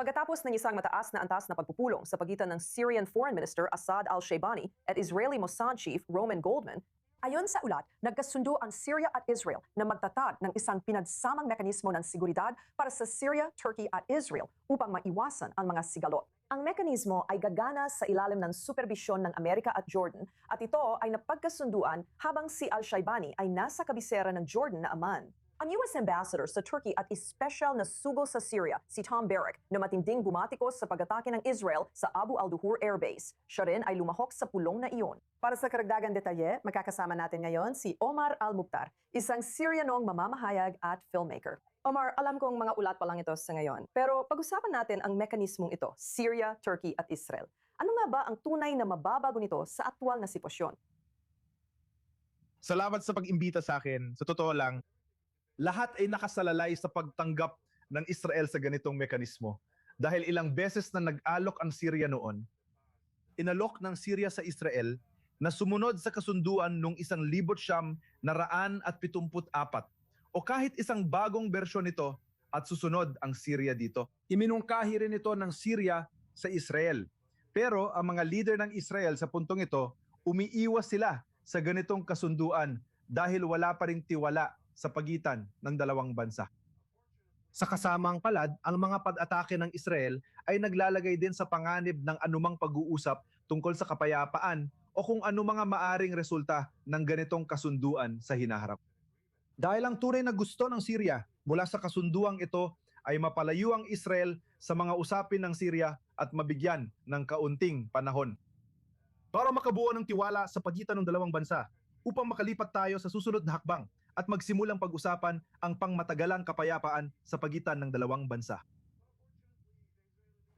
Pagkatapos ng isang mataas na antas na pagpupulong sa pagitan ng Syrian Foreign Minister Assad al-Shaybani at Israeli Mossad Chief Roman Goldman, ayon sa ulat, nagkasundo ang Syria at Israel na magtatag ng isang pinagsamang mekanismo ng seguridad para sa Syria, Turkey at Israel upang maiwasan ang mga sigalot. Ang mekanismo ay gagana sa ilalim ng superbisyon ng Amerika at Jordan at ito ay napagkasunduan habang si al-Shaybani ay nasa kabisera ng Jordan na Amman. Ang US Ambassador sa Turkey at espesyal na sugol sa Syria, si Tom Barrack, na matinding bumatikos sa pag-atake ng Israel sa Abu al-Duhur Air Base. Siya rin ay lumahok sa pulong na iyon. Para sa karagdagang detalye, makakasama natin ngayon si Omar Al-Mukhtar, isang Syryanong mamamahayag at filmmaker. Omar, alam kong mga ulat pa lang ito sa ngayon, pero pag-usapan natin ang mekanismong ito, Syria, Turkey at Israel. Ano nga ba ang tunay na mababago nito sa aktual na sitwasyon? Salamat sa pag-imbita sa akin. Sa totoo lang, lahat ay nakasalalay sa pagtanggap ng Israel sa ganitong mekanismo. Dahil ilang beses na nag-alok ang Syria noon, inalok ng Syria sa Israel na sumunod sa kasunduan noong 1974 o kahit isang bagong bersyon nito at susunod ang Syria dito. Iminungkahi rin ito ng Syria sa Israel. Pero ang mga leader ng Israel sa puntong ito, umiiwas sila sa ganitong kasunduan dahil wala pa ring tiwala sa pagitan ng dalawang bansa. Sa kasamang palad, ang mga pag-atake ng Israel ay naglalagay din sa panganib ng anumang pag-uusap tungkol sa kapayapaan o kung ano mga maaring resulta ng ganitong kasunduan sa hinaharap. Dahil ang tunay na gusto ng Syria mula sa kasunduang ito ay mapalayo ang Israel sa mga usapin ng Syria at mabigyan ng kaunting panahon para makabuo ng tiwala sa pagitan ng dalawang bansa upang makalipat tayo sa susunod na hakbang at magsimulang pag-usapan ang pangmatagalang kapayapaan sa pagitan ng dalawang bansa.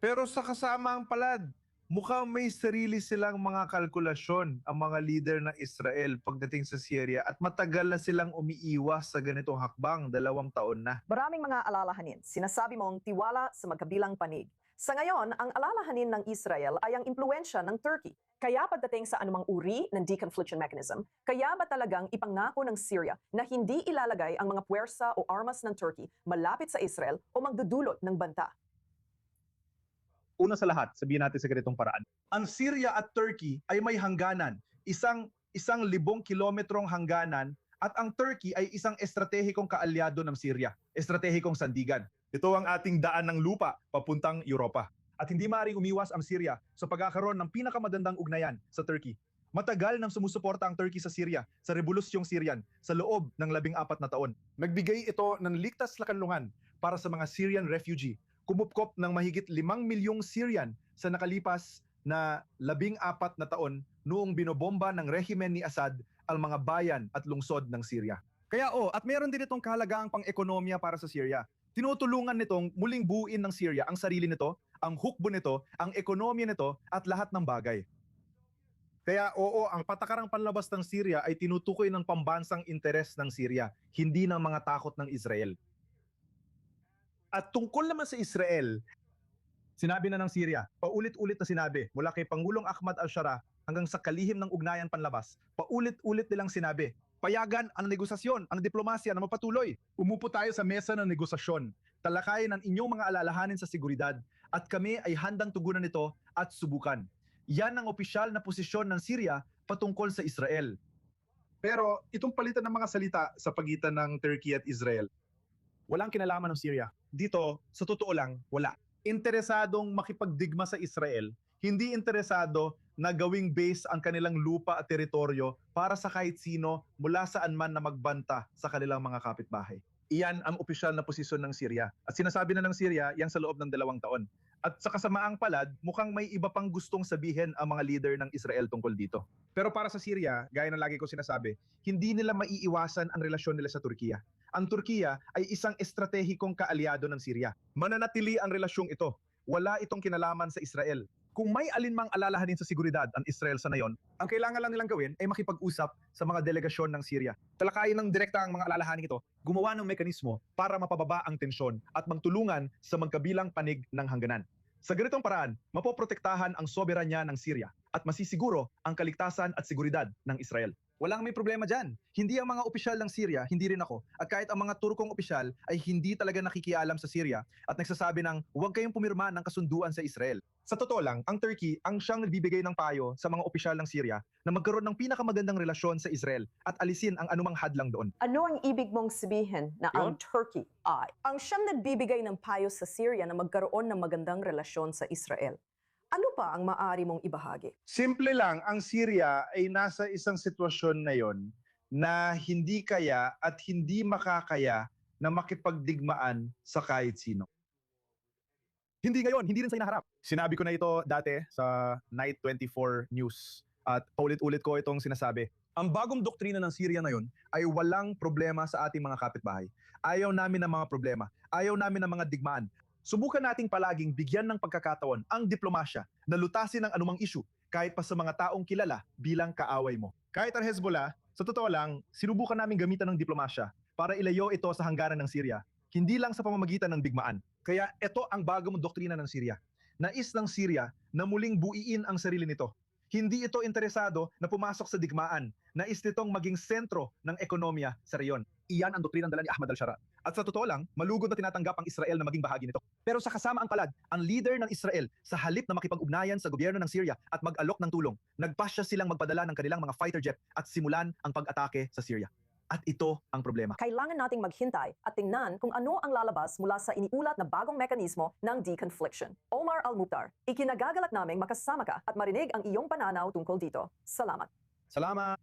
Pero sa kasamaang palad, mukhang may sarili silang mga kalkulasyon ang mga leader ng Israel pagdating sa Syria at matagal na silang umiiwas sa ganitong hakbang, 2 taon na. Maraming mga alalahanin. Sinasabi mong tiwala sa magkabilang panig. Sa ngayon, ang alalahanin ng Israel ay ang impluensya ng Turkey. Kaya pagdating sa anumang uri ng deconfliction mechanism, kaya ba talagang ipangako ng Syria na hindi ilalagay ang mga puwersa o armas ng Turkey malapit sa Israel o magdudulot ng banta? Una sa lahat, sabihin natin sa ganitong paraan. Ang Syria at Turkey ay may hangganan, isang 1,000 kilometrong hangganan, at ang Turkey ay isang estratehikong kaalyado ng Syria, estratehikong sandigan. Ito ang ating daan ng lupa papuntang Europa. At hindi maaaring umiwas ang Syria sa pagkakaroon ng pinakamadandang ugnayan sa Turkey. Matagal nang sumusuporta ang Turkey sa Syria, sa Rebolusyong Syrian, sa loob ng 14 na taon. Nagbigay ito ng ligtas na kanlungan para sa mga Syrian refugee. Kumupkop ng mahigit 5 milyong Syrian sa nakalipas na 14 na taon noong binobomba ng rehimen ni Assad ang mga bayan at lungsod ng Syria. Kaya at meron din itong kahalagaang pang-ekonomiya para sa Syria. Tinutulungan nitong muling buuin ng Syria ang sarili nito, ang hukbo nito, ang ekonomiya nito at lahat ng bagay. Kaya ang patakarang panlabas ng Syria ay tinutukoy ng pambansang interes ng Syria, hindi ng mga takot ng Israel. At tungkol naman sa Israel, sinabi na ng Syria, paulit-ulit na sinabi mula kay Pangulong Ahmad al-Shara hanggang sa kalihim ng ugnayan panlabas, paulit-ulit nilang sinabi, payagan ang negosasyon, ang diplomasya na mapatuloy. Umupo tayo sa mesa ng negosasyon, talakayin ang inyong mga alalahanin sa seguridad at kami ay handang tugunan ito at subukan. Yan ang opisyal na posisyon ng Syria patungkol sa Israel. Pero itong palitan ng mga salita sa pagitan ng Turkey at Israel, walang kinalaman ng Syria. Dito, sa totoo lang, wala. Interesadong makipagdigma sa Israel, hindi interesado na gawing base ang kanilang lupa at teritoryo para sa kahit sino mula saan man na magbanta sa kanilang mga kapitbahay. Iyan ang opisyal na posisyon ng Syria. At sinasabi na ng Syria yan sa loob ng 2 taon. At sa kasamaang palad, mukhang may iba pang gustong sabihin ang mga leader ng Israel tungkol dito. Pero para sa Syria, gaya ng lagi ko sinasabi, hindi nila maiiwasan ang relasyon nila sa Turkiya. Ang Turkiya ay isang estratehikong kaalyado ng Syria. Mananatili ang relasyong ito. Wala itong kinalaman sa Israel. Kung may alinmang alalahanin sa seguridad ang Israel sa nayon, ang kailangan lang nilang gawin ay makipag-usap sa mga delegasyon ng Syria. Talakayin ng direkta ang mga alalahanin ito, gumawa ng mekanismo para mapababa ang tensyon at magtulungan sa magkabilang panig ng hangganan. Sa ganitong paraan, mapoprotektahan ang soberanya ng Syria at masisiguro ang kaligtasan at seguridad ng Israel. Walang may problema dyan. Hindi ang mga opisyal ng Syria, hindi rin ako. At kahit ang mga Turkong opisyal ay hindi talaga nakikialam sa Syria at nagsasabi ng huwag kayong pumirma ng kasunduan sa Israel. Sa totoo lang, ang Turkey ang siyang nagbibigay ng payo sa mga opisyal ng Syria na magkaroon ng pinakamagandang relasyon sa Israel at alisin ang anumang hadlang doon. Ano ang ibig mong sabihin na ang Yun? Turkey ay ang siyang nagbibigay ng payo sa Syria na magkaroon ng magandang relasyon sa Israel? Ano pa ang maaari mong ibahagi? Simple lang, ang Syria ay nasa isang sitwasyon na yon na hindi kaya at hindi makakaya na makipagdigmaan sa kahit sino. Hindi ngayon, hindi rin sa hinaharap. Sinabi ko na ito dati sa Night 24 News at paulit-ulit ko itong sinasabi. Ang bagong doktrina ng Syria na yon ay walang problema sa ating mga kapitbahay. Ayaw namin ng mga problema. Ayaw namin ng mga digmaan. Subukan nating palaging bigyan ng pagkakataon ang diplomasya na lutasin ang anumang issue kahit pa sa mga taong kilala bilang kaaway mo. Kahit ang Hezbollah, sa totoo lang, sinubukan namin gamitan ng diplomasya para ilayo ito sa hangganan ng Syria, hindi lang sa pamamagitan ng digmaan. Kaya ito ang bagong doktrina ng Syria. Nais ng Syria na muling buiin ang sarili nito. Hindi ito interesado na pumasok sa digmaan. Nais nitong maging sentro ng ekonomiya sa reyon. Iyan ang doktrinang dala ni Ahmad al-Shara. At sa totoo lang, malugod na tinatanggap ang Israel na maging bahagi nito. Pero sa kasama ang palad, ang leader ng Israel sa halip na makipag-ugnayan sa gobyerno ng Syria at mag-alok ng tulong, nagpasya silang magpadala ng kanilang mga fighter jet at simulan ang pag-atake sa Syria. At ito ang problema. Kailangan nating maghintay at tingnan kung ano ang lalabas mula sa iniulat na bagong mekanismo ng deconfliction. Omar Al-Mukhtar, ikinagagalak naming makasama ka at marinig ang iyong pananaw tungkol dito. Salamat. Salamat!